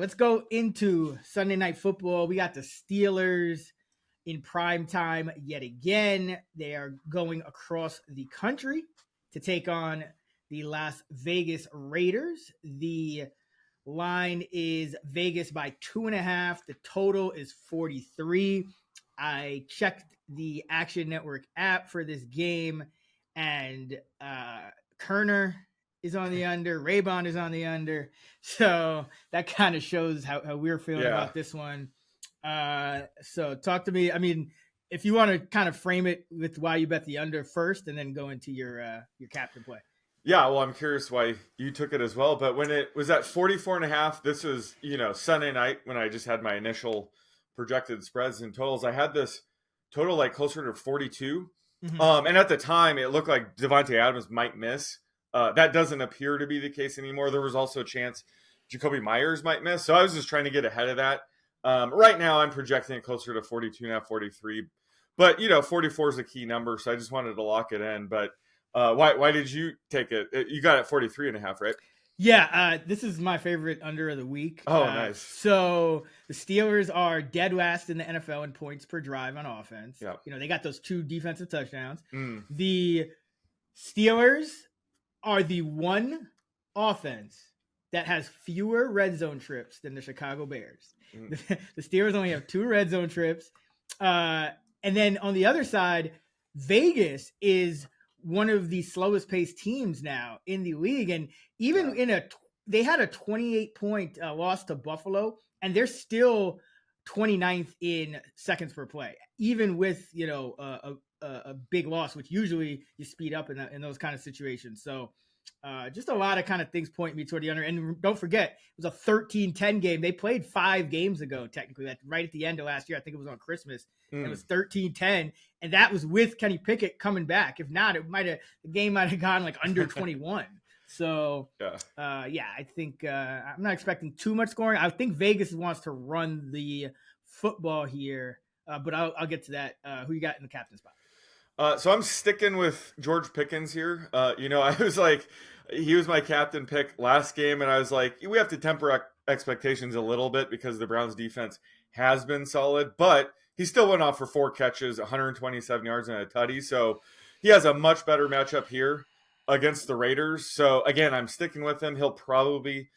Let's go into Sunday Night Football. We got the Steelers in prime time yet again. They are going across the country to take on the Las Vegas Raiders. The line is Vegas by 2.5. The total is 43. I checked the Action Network app for this game, and Kerner is on the under. Raybon is on the under. So that kind of shows how we're feeling about this one. So talk to me. I mean, if you want to kind of frame it with why you bet the under first and then go into your captain play. Yeah, well, I'm curious why you took it as well. But when it was at 44.5, this was, Sunday night when I just had my initial projected spreads and totals. I had this total like closer to 42. Mm-hmm. And at the time, it looked like Devontae Adams might miss. That doesn't appear to be the case anymore. There was also a chance Jacoby Myers might miss. So I was just trying to get ahead of that. Right now, I'm projecting it closer to 42.5, 43. But, 44 is a key number, so I just wanted to lock it in. But why did you take it? You got it 43.5, right? Yeah, this is my favorite under of the week. Oh, nice. So the Steelers are dead last in the NFL in points per drive on offense. Yep. They got those 2 defensive touchdowns. The Steelers are the one offense that has fewer red zone trips than the Chicago Bears. The Steelers only have 2 red zone trips. And then on the other side, Vegas is one of the slowest paced teams now in the league. And even they had a 28-point loss to Buffalo, and they're still 29th in seconds per play, even with, a big loss, which usually you speed up in those kind of situations. So just a lot of kind of things point me toward the under. And don't forget, it was a 13-10 game. They played 5 games ago, technically, right at the end of last year. I think it was on Christmas. It was 13-10, and that was with Kenny Pickett coming back. If not, the game might have gone like under 21. So, I think I'm not expecting too much scoring. I think Vegas wants to run the football here, but I'll get to that. Who you got in the captain spot? So I'm sticking with George Pickens here. I was like, he was my captain pick last game, and I was like, we have to temper expectations a little bit because the Browns defense has been solid, but he still went off for 4 catches, 127 yards and a tutty. So he has a much better matchup here against the Raiders. So again, I'm sticking with him. He'll probably be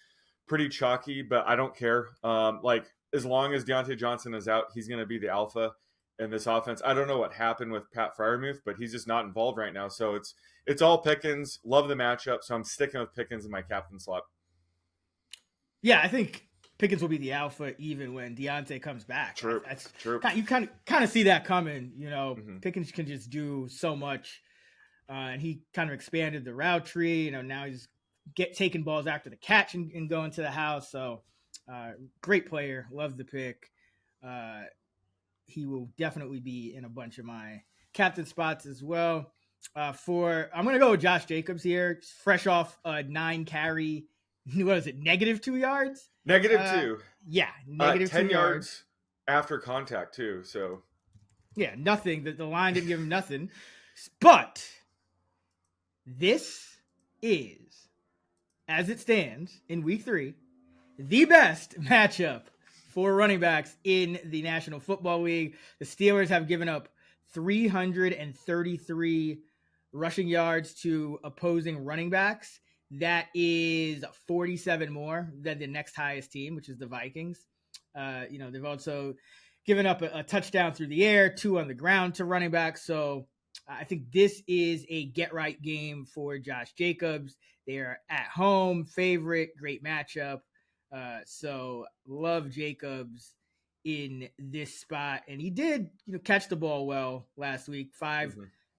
pretty chalky, but I don't care. As long as Deontay Johnson is out, he's going to be the alpha in this offense. I don't know what happened with Pat Freiermuth, but he's just not involved right now. So it's all Pickens. Love the matchup. So I'm sticking with Pickens in my captain slot. Yeah, I think Pickens will be the alpha even when Deontay comes back. True. True. You kind of see that coming. Pickens can just do so much, and he kind of expanded the route tree. Now he's taking balls after the catch and going to the house. So great player. Love the pick. He will definitely be in a bunch of my captain spots as well. I'm going to go with Josh Jacobs here, fresh off a 9 carry. What is it? -2 yards? -2. Yeah. -10 10 yards after contact too. So yeah, nothing. The line didn't give him nothing. But this is, as it stands in week 3, the best matchup for running backs in the National Football League. The Steelers have given up 333 rushing yards to opposing running backs. That is 47 more than the next highest team, which is the Vikings. They've also given up a touchdown through the air, 2 on the ground to running backs. So I think this is a get-right game for Josh Jacobs. They are at home, favorite, great matchup. So love Jacobs in this spot. And he did, catch the ball well last week, 5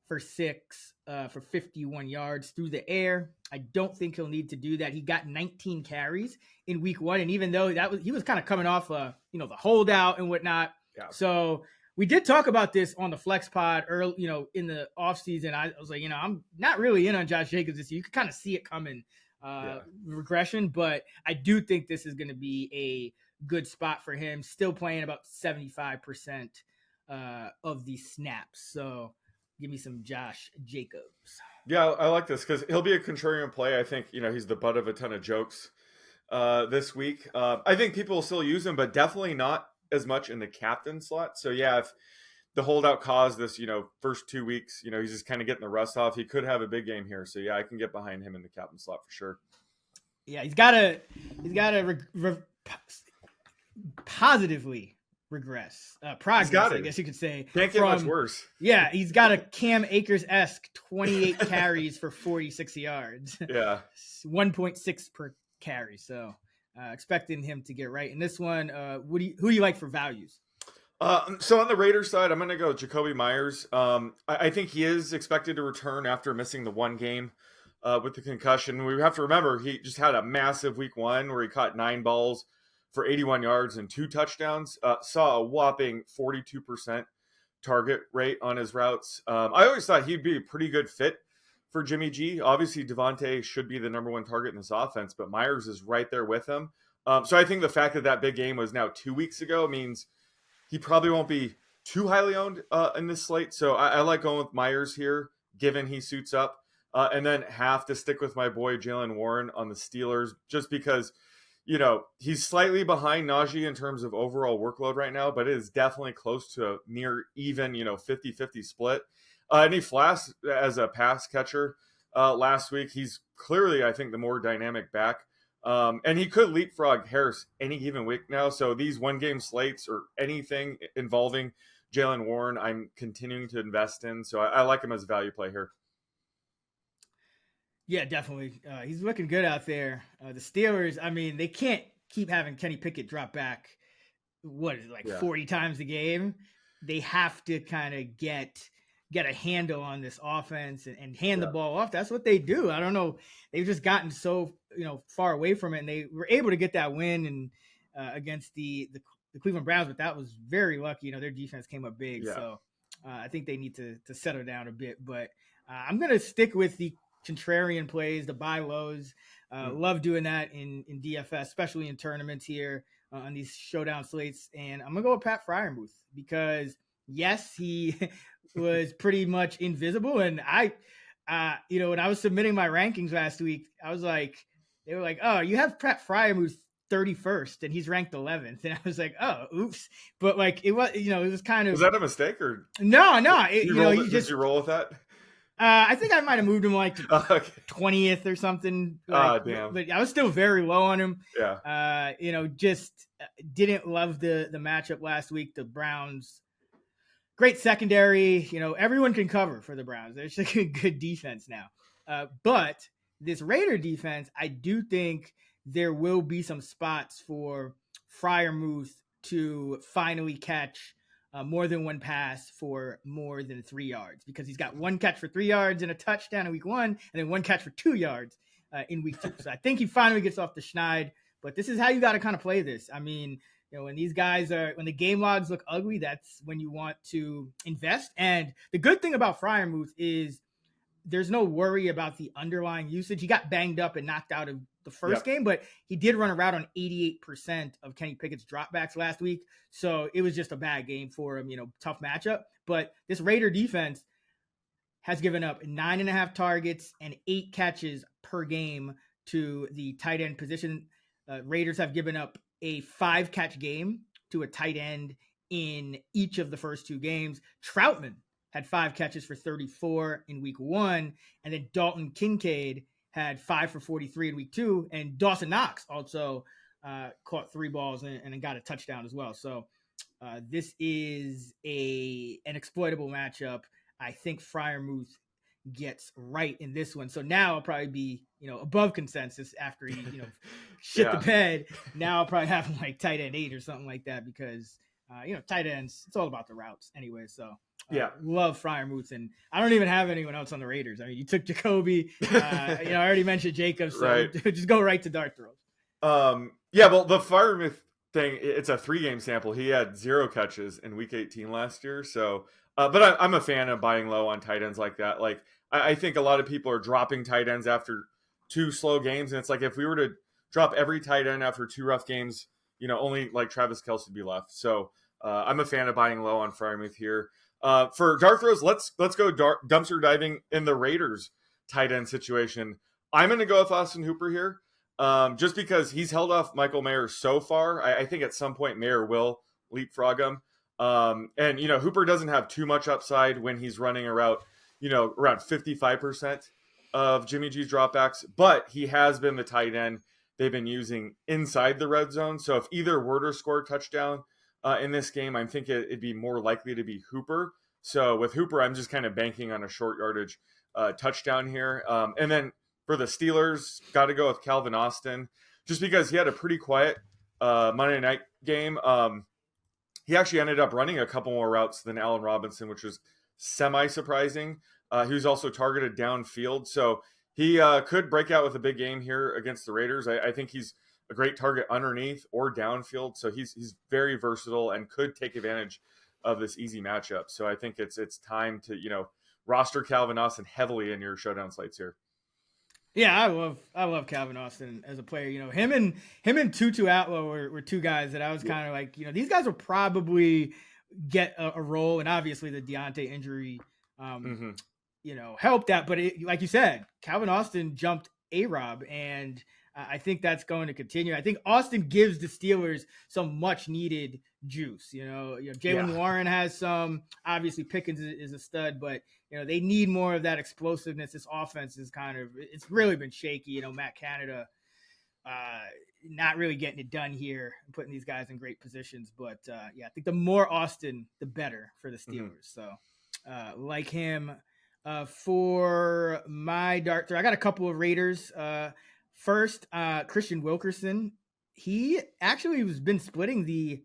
for 6 for 51 yards through the air. I don't think he'll need to do that. He got 19 carries in week 1. And even though he was kind of coming off, the holdout and whatnot. Yeah. So we did talk about this on the Flex Pod early, in the offseason. I was like, I'm not really in on Josh Jacobs this year. You could kind of see it coming. Regression, but I do think this is going to be a good spot for him. Still playing about 75% of the snaps. So give me some Josh Jacobs. Yeah, I like this because he'll be a contrarian play. I think, he's the butt of a ton of jokes this week. I think people will still use him, but definitely not as much in the captain slot. So yeah, if the holdout caused this, first 2 weeks, he's just kind of getting the rust off, he could have a big game here. So yeah, I can get behind him in the captain slot for sure. Yeah, he's got to positively regress. Progress, I guess you could say. Can't get much worse. Yeah, he's got a Cam Akers-esque 28 carries for 46 yards. Yeah. 1.6 per carry. So expecting him to get right in this one. Who do you like for values? So on the Raiders side, I'm going to go Jacoby Myers. I think he is expected to return after missing the one game with the concussion. We have to remember he just had a massive week 1 where he caught 9 balls for 81 yards and 2 touchdowns. Saw a whopping 42% target rate on his routes. I always thought he'd be a pretty good fit for Jimmy G. Obviously, Devontae should be the number 1 target in this offense, but Myers is right there with him. So I think the fact that big game was now 2 weeks ago means he probably won't be too highly owned in this slate. So I like going with Myers here, given he suits up. And then have to stick with my boy Jalen Warren on the Steelers, just because, he's slightly behind Najee in terms of overall workload right now, but it is definitely close to a near even, 50-50 split. And he flashed as a pass catcher last week. He's clearly, I think, the more dynamic back. And he could leapfrog Harris any given week now. So these 1-game slates or anything involving Jalen Warren, I'm continuing to invest in. So I like him as a value play here. Yeah, definitely. He's looking good out there. The Steelers, I mean, they can't keep having Kenny Pickett drop back. 40 times a game? They have to kind of get a handle on this offense and hand the ball off. That's what they do. I don't know. They've just gotten so far away from it, and they were able to get that win and against the Cleveland Browns, but that was very lucky. Their defense came up big, so I think they need to settle down a bit. But I'm gonna stick with the contrarian plays, the buy lows. Love doing that in DFS, especially in tournaments here on these showdown slates. And I'm gonna go with Pat Freiermuth because yes, he was pretty much invisible. And I, when I was submitting my rankings last week, I was like, they were like, "Oh, you have Pat Freiermuth 31st and he's ranked 11th." And I was like, "Oh, oops." But it was, it was kind of. Was that a mistake or? No. Did you roll with that? I think I might have moved him to 20th or something. Damn. But I was still very low on him. Yeah. Just didn't love the matchup last week. The Browns, great secondary. Everyone can cover for the Browns. There's a good defense now. But this Raider defense, I do think there will be some spots for Freiermuth to finally catch more than one pass for more than 3 yards, because he's got 1 catch for 3 yards and a touchdown in week 1, and then 1 catch for 2 yards in week 2. So I think he finally gets off the schneid, but this is how you got to kind of play this. I mean, when these guys when the game logs look ugly, that's when you want to invest. And the good thing about Freiermuth is there's no worry about the underlying usage. He got banged up and knocked out of the first game, but he did run a route on 88% of Kenny Pickett's dropbacks last week. So it was just a bad game for him, tough matchup. But this Raider defense has given up 9.5 targets and 8 catches per game to the tight end position. Raiders have given up a 5-catch game to a tight end in each of the first 2 games. Troutman had 5 catches for 34 in week 1. And then Dalton Kincaid had 5 for 43 in week 2. And Dawson Knox also caught 3 balls and got a touchdown as well. So this is an exploitable matchup. I think Freiermuth gets right in this one. So now I'll probably be, above consensus after he, shit the bed. Now I'll probably have him tight end 8 or something like that, because, tight ends, it's all about the routes anyway. So love Freiermuth, and I don't even have anyone else on the Raiders. I mean, you took Jacoby, I already mentioned Jacobs, so just go right to dart throws. Well, the Freiermuth thing, it's a 3-game sample. He had 0 catches in week 18 last year. So, but I'm a fan of buying low on tight ends like that. I think a lot of people are dropping tight ends after 2 slow games. And it's if we were to drop every tight end after 2 rough games, only Travis Kelce would be left. So I'm a fan of buying low on Freiermuth here. For dart throws, let's go dumpster diving in the Raiders tight end situation. I'm going to go with Austin Hooper here. just because he's held off Michael Mayer so far. I think at some point Mayer will leapfrog him. And, Hooper doesn't have too much upside when he's running around 55% of Jimmy G's dropbacks, but he has been the tight end they've been using inside the red zone. So if either were to score a touchdown in this game, I'm thinking it'd be more likely to be Hooper. So with Hooper, I'm just kind of banking on a short yardage touchdown here. And then for the Steelers, got to go with Calvin Austin, just because he had a pretty quiet Monday night game. He actually ended up running a couple more routes than Allen Robinson, which was semi-surprising. He was also targeted downfield, so he could break out with a big game here against the Raiders. I think he's a great target underneath or downfield, so he's very versatile and could take advantage of this easy matchup. So I think it's time to roster Calvin Austin heavily in your showdown slates here. Yeah, I love Calvin Austin as a player. Him and Tutu Atwell were two guys that I was kind of like, these guys will probably get a role, and obviously the Deontay injury, helped that. But like you said, Calvin Austin jumped A-Rob, and I think that's going to continue. I think Austin gives the Steelers some much needed juice. Jaylen Warren has some. Obviously, Pickens is a stud, but they need more of that explosiveness. This offense is it's really been shaky. Matt Canada not really getting it done here, putting these guys in great positions. But I think the more Austin, the better for the Steelers. So like him. For my dart throw, I got a couple of Raiders. First, Christian Wilkerson. He actually has been splitting the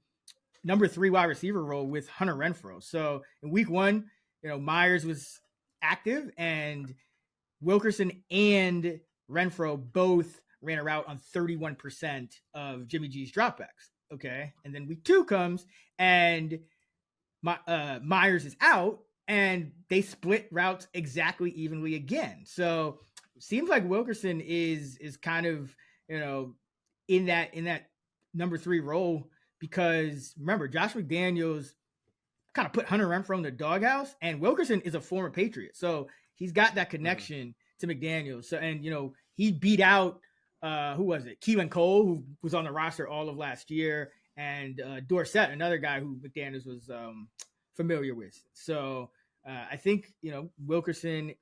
number 3 wide receiver role with Hunter Renfrow. So in week 1, Myers was active, and Wilkerson and Renfrow both ran a route on 31% of Jimmy G's dropbacks. Okay. And then week 2 comes, and Myers is out, and they split routes exactly evenly again. So it seems like Wilkerson is kind of, in that number 3 role, because remember, Josh McDaniels kind of put Hunter Renfrow in the doghouse, and Wilkerson is a former Patriot. So he's got that connection to McDaniels. So, and, he beat out, who was it? Keelan Cole, who was on the roster all of last year, and Dorsett, another guy who McDaniels was familiar with. So I think, Wilkerson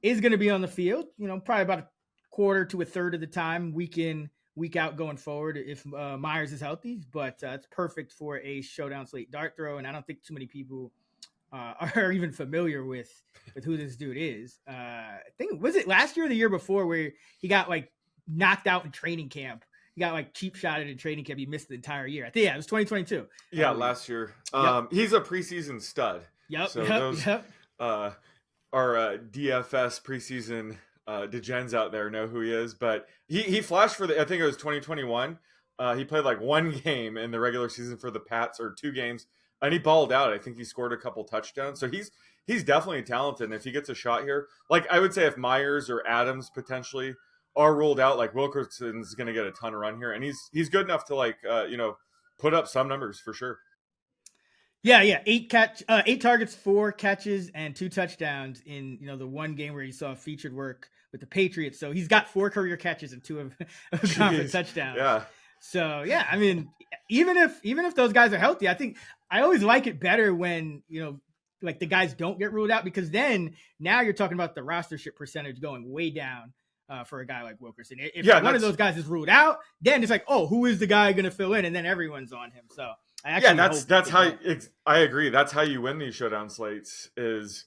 is going to be on the field, probably about a quarter to a third of the time, week in, week out going forward, if Myers is healthy. But it's perfect for a showdown slate dart throw. And I don't think too many people are even familiar with who this dude is. I think, was it last year or the year before, where he got knocked out in training camp? He got cheap shotted in training camp. He missed the entire year. I think, it was 2022. Yeah, last year. He's a preseason stud. Yep. So our DFS preseason degens out there know who he is, but he flashed for I think it was 2021. He played one game in the regular season for the Pats, or 2 games, and he balled out. I think he scored a couple touchdowns. So he's definitely talented. And if he gets a shot here, I would say if Myers or Adams potentially are ruled out, Wilkerson's going to get a ton of run here, and he's good enough to put up some numbers for sure. Yeah. 8 targets, 4 catches, and 2 touchdowns in the one game where he saw featured work with the Patriots. So he's got 4 career catches and 2 of conference touchdowns. Yeah. So yeah, I mean, even if those guys are healthy, I think I always like it better when the guys don't get ruled out, because then now you're talking about the rostership percentage going way down for a guy like Wilkerson. If one of those guys is ruled out, then it's who is the guy going to fill in, and then everyone's on him. So. That's how I agree. That's how you win these showdown slates. Is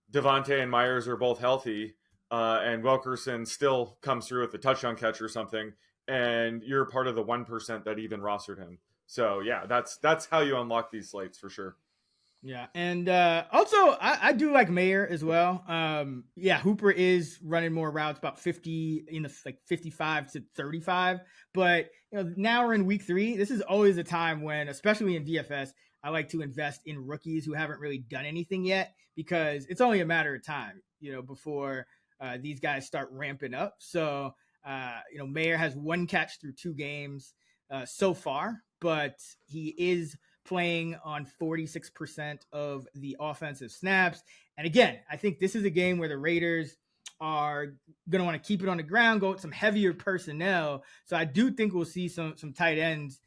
Devontae and Myers are both healthy, and Wilkerson still comes through with a touchdown catch or something, and you're part of the 1% that even rostered him. So yeah, that's how you unlock these slates for sure. Yeah, and also I do like Mayer as well. Hooper is running more routes, about 50 in the 55 to 35. But now we're in week 3. This is always a time when, especially in DFS, I like to invest in rookies who haven't really done anything yet, because it's only a matter of time, before these guys start ramping up. So Mayer has 1 catch through 2 games so far, but he is playing on 46% of the offensive snaps. And again, I think this is a game where the Raiders are going to want to keep it on the ground, go with some heavier personnel. So I do think we'll see some tight ends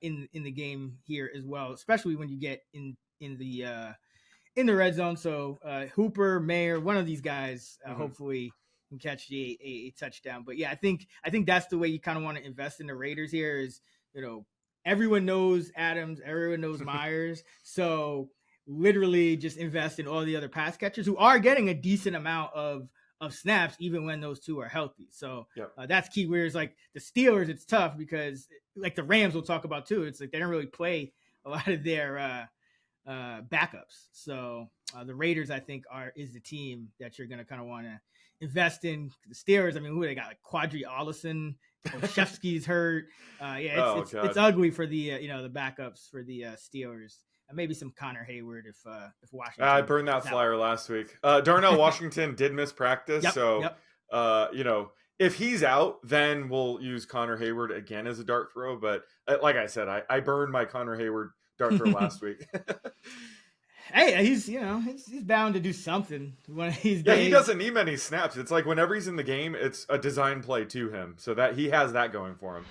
in the game here as well, especially when you get in the red zone. So Hooper, Mayer, one of these guys, hopefully can catch a touchdown. But yeah, I think that's the way you kind of want to invest in the Raiders here is, everyone knows Adams, everyone knows Myers. So literally just invest in all the other pass catchers who are getting a decent amount of snaps, even when those two are healthy. So that's key. Whereas like the Steelers, it's tough because like the Rams we'll talk about too. It's like they don't really play a lot of their backups. So the Raiders, I think, is the team that you're going to kind of want to invest in. The Steelers, I mean, who they got? Like Quadri Allison, Olszewski's hurt. It's ugly for the the backups for the Steelers. And maybe some Connor Hayward if Washington. I burned that flyer last week. Darnell Washington did miss practice, if he's out, then we'll use Connor Hayward again as a dart throw. But like I said, I burned my Connor Hayward dart throw last week. Hey, he's bound to do something one of these days. Yeah, he doesn't need many snaps. It's like whenever he's in the game, it's a design play to him, so that he has that going for him.